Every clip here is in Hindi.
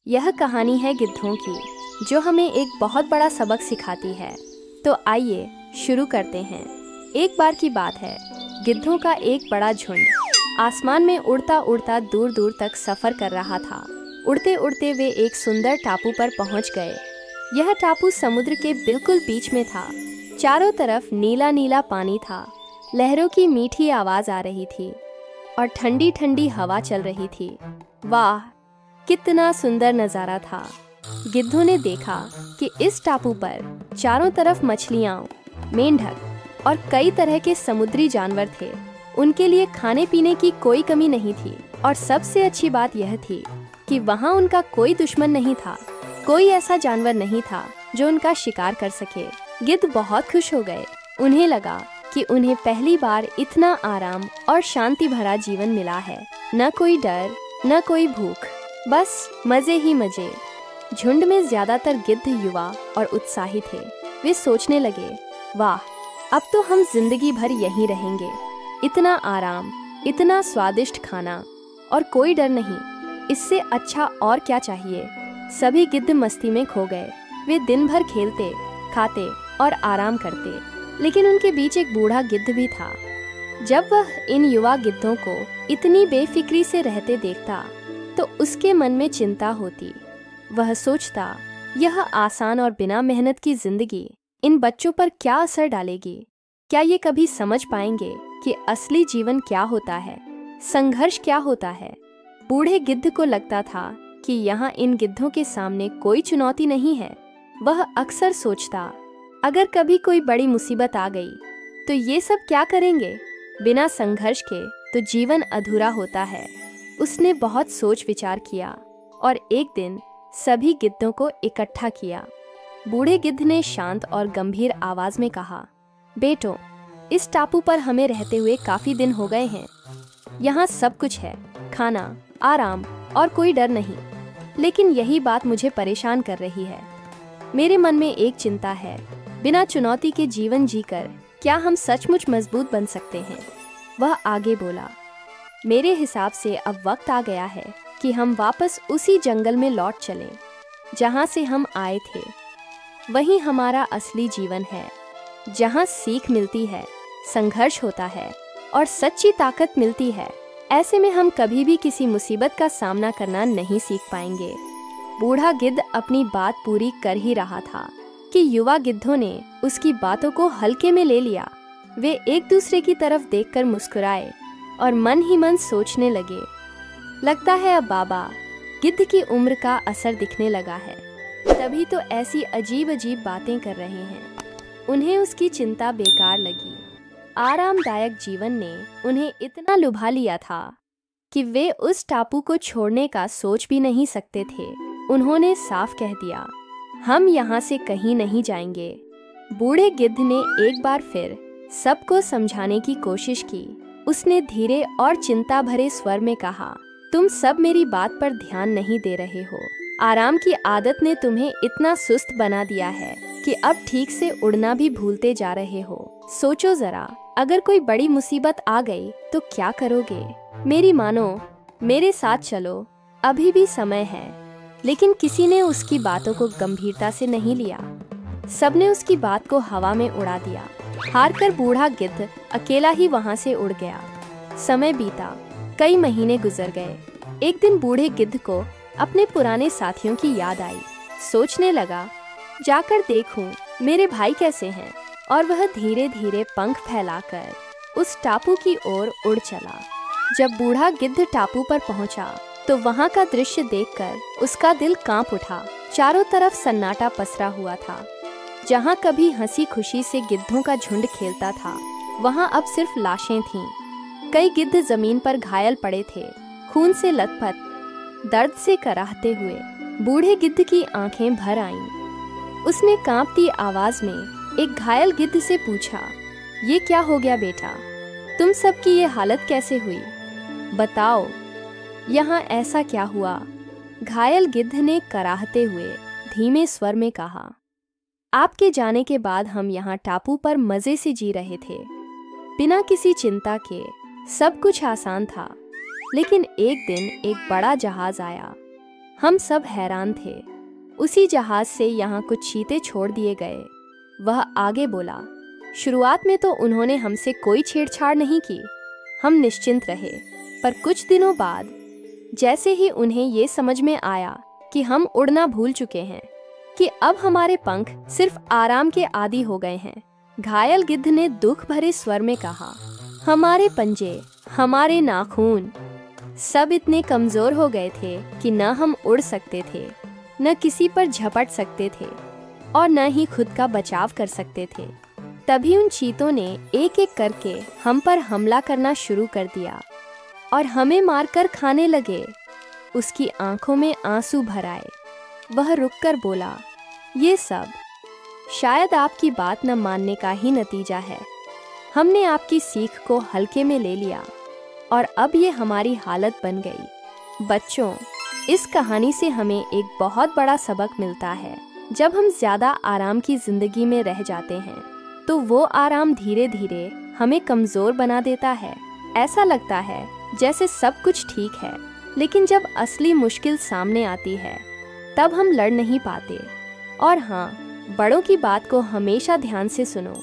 यह कहानी है गिद्धों की, जो हमें एक बहुत बड़ा सबक सिखाती है। तो आइए शुरू करते हैं। एक बार की बात है, गिद्धों का एक बड़ा झुंड आसमान में उड़ता उड़ता दूर दूर तक सफर कर रहा था। उड़ते उड़ते वे एक सुंदर टापू पर पहुंच गए। यह टापू समुद्र के बिल्कुल बीच में था। चारों तरफ नीला नीला पानी था। लहरों की मीठी आवाज आ रही थी और ठंडी ठंडी हवा चल रही थी। वाह, कितना सुंदर नज़ारा था। गिद्धों ने देखा कि इस टापू पर चारों तरफ मछलियाँ, मेंढक और कई तरह के समुद्री जानवर थे। उनके लिए खाने पीने की कोई कमी नहीं थी और सबसे अच्छी बात यह थी कि वहाँ उनका कोई दुश्मन नहीं था। कोई ऐसा जानवर नहीं था जो उनका शिकार कर सके। गिद्ध बहुत खुश हो गए। उन्हें लगा कि उन्हें पहली बार इतना आराम और शांति भरा जीवन मिला है। न कोई डर, न कोई भूख, बस मजे ही मजे। झुंड में ज्यादातर गिद्ध युवा और उत्साही थे। वे सोचने लगे, वाह, अब तो हम जिंदगी भर यहीं रहेंगे। इतना आराम, इतना स्वादिष्ट खाना और कोई डर नहीं। इससे अच्छा और क्या चाहिए। सभी गिद्ध मस्ती में खो गए। वे दिन भर खेलते, खाते और आराम करते। लेकिन उनके बीच एक बूढ़ा गिद्ध भी था। जब वह इन युवा गिद्धों को इतनी बेफिक्री से रहते देखता तो उसके मन में चिंता होती। वह सोचता, यह आसान और बिना मेहनत की जिंदगी इन बच्चों पर क्या असर डालेगी। क्या ये कभी समझ पाएंगे कि असली जीवन क्या होता है, संघर्ष क्या होता है। बूढ़े गिद्ध को लगता था कि यहाँ इन गिद्धों के सामने कोई चुनौती नहीं है। वह अक्सर सोचता, अगर कभी कोई बड़ी मुसीबत आ गई तो ये सब क्या करेंगे। बिना संघर्ष के तो जीवन अधूरा होता है। उसने बहुत सोच विचार किया और एक दिन सभी गिद्धों को इकट्ठा किया। बूढ़े गिद्ध ने शांत और गंभीर आवाज में कहा, बेटो, इस टापू पर हमें रहते हुए काफी दिन हो गए हैं। यहाँ सब कुछ है, खाना, आराम और कोई डर नहीं। लेकिन यही बात मुझे परेशान कर रही है। मेरे मन में एक चिंता है, बिना चुनौती के जीवन जीकर क्या हम सचमुच मजबूत बन सकते हैं। वह आगे बोला, मेरे हिसाब से अब वक्त आ गया है कि हम वापस उसी जंगल में लौट चलें जहाँ से हम आए थे। वही हमारा असली जीवन है, जहाँ सीख मिलती है, संघर्ष होता है और सच्ची ताकत मिलती है। ऐसे में हम कभी भी किसी मुसीबत का सामना करना नहीं सीख पाएंगे। बूढ़ा गिद्ध अपनी बात पूरी कर ही रहा था कि युवा गिद्धों ने उसकी बातों को हल्के में ले लिया। वे एक दूसरे की तरफ देखकर मुस्कुराए और मन ही मन सोचने लगे, लगता है अब बाबा गिद्ध की उम्र का असर दिखने लगा है, तभी तो ऐसी अजीब अजीब बातें कर रहे हैं। उन्हें उसकी चिंता बेकार लगी। आरामदायक जीवन ने उन्हें इतना लुभा लिया था कि वे उस टापू को छोड़ने का सोच भी नहीं सकते थे। उन्होंने साफ कह दिया, हम यहाँ से कहीं नहीं जाएंगे। बूढ़े गिद्ध ने एक बार फिर सबको समझाने की कोशिश की। उसने धीरे और चिंता भरे स्वर में कहा, तुम सब मेरी बात पर ध्यान नहीं दे रहे हो। आराम की आदत ने तुम्हें इतना सुस्त बना दिया है कि अब ठीक से उड़ना भी भूलते जा रहे हो। सोचो जरा, अगर कोई बड़ी मुसीबत आ गई तो क्या करोगे। मेरी मानो, मेरे साथ चलो, अभी भी समय है। लेकिन किसी ने उसकी बातों को गंभीरता से नहीं लिया। सबने उसकी बात को हवा में उड़ा दिया। हारकर बूढ़ा गिद्ध अकेला ही वहां से उड़ गया। समय बीता, कई महीने गुजर गए। एक दिन बूढ़े गिद्ध को अपने पुराने साथियों की याद आई। सोचने लगा, जाकर देखूं मेरे भाई कैसे हैं। और वह धीरे धीरे पंख फैलाकर उस टापू की ओर उड़ चला। जब बूढ़ा गिद्ध टापू पर पहुंचा तो वहां का दृश्य देखकर उसका दिल कांप उठा। चारों तरफ सन्नाटा पसरा हुआ था। जहाँ कभी हंसी खुशी से गिद्धों का झुंड खेलता था, वहाँ अब सिर्फ लाशें थीं। कई गिद्ध जमीन पर घायल पड़े थे, खून से लथपथ, दर्द से कराहते हुए। बूढ़े गिद्ध की आंखें भर आईं। उसने कांपती आवाज में एक घायल गिद्ध से पूछा, ये क्या हो गया बेटा, तुम सबकी ये हालत कैसे हुई, बताओ, यहाँ ऐसा क्या हुआ। घायल गिद्ध ने कराहते हुए धीमे स्वर में कहा, आपके जाने के बाद हम यहाँ टापू पर मजे से जी रहे थे, बिना किसी चिंता के। सब कुछ आसान था। लेकिन एक दिन एक बड़ा जहाज आया। हम सब हैरान थे। उसी जहाज से यहाँ कुछ चीते छोड़ दिए गए। वह आगे बोला, शुरुआत में तो उन्होंने हमसे कोई छेड़छाड़ नहीं की। हम निश्चिंत रहे, पर कुछ दिनों बाद जैसे ही उन्हें ये समझ में आया कि हम उड़ना भूल चुके हैं, कि अब हमारे पंख सिर्फ आराम के आदी हो गए हैं, घायल गिद्ध ने दुख भरे स्वर में कहा, हमारे पंजे, हमारे नाखून सब इतने कमजोर हो गए थे कि न हम उड़ सकते थे, न किसी पर झपट सकते थे और न ही खुद का बचाव कर सकते थे। तभी उन चीतों ने एक एक करके हम पर हमला करना शुरू कर दिया और हमें मारकर खाने लगे। उसकी आंखों में आंसू भर आए। वह रुककर बोला, ये सब शायद आपकी बात न मानने का ही नतीजा है। हमने आपकी सीख को हल्के में ले लिया और अब ये हमारी हालत बन गई। बच्चों, इस कहानी से हमें एक बहुत बड़ा सबक मिलता है। जब हम ज़्यादा आराम की ज़िंदगी में रह जाते हैं तो वो आराम धीरे धीरे हमें कमज़ोर बना देता है। ऐसा लगता है जैसे सब कुछ ठीक है, लेकिन जब असली मुश्किल सामने आती है तब हम लड़ नहीं पाते। और हाँ, बड़ों की बात को हमेशा ध्यान से सुनो,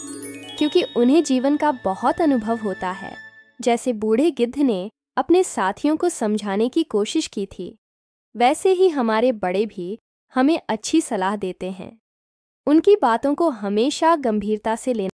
क्योंकि उन्हें जीवन का बहुत अनुभव होता है। जैसे बूढ़े गिद्ध ने अपने साथियों को समझाने की कोशिश की थी, वैसे ही हमारे बड़े भी हमें अच्छी सलाह देते हैं। उनकी बातों को हमेशा गंभीरता से लेना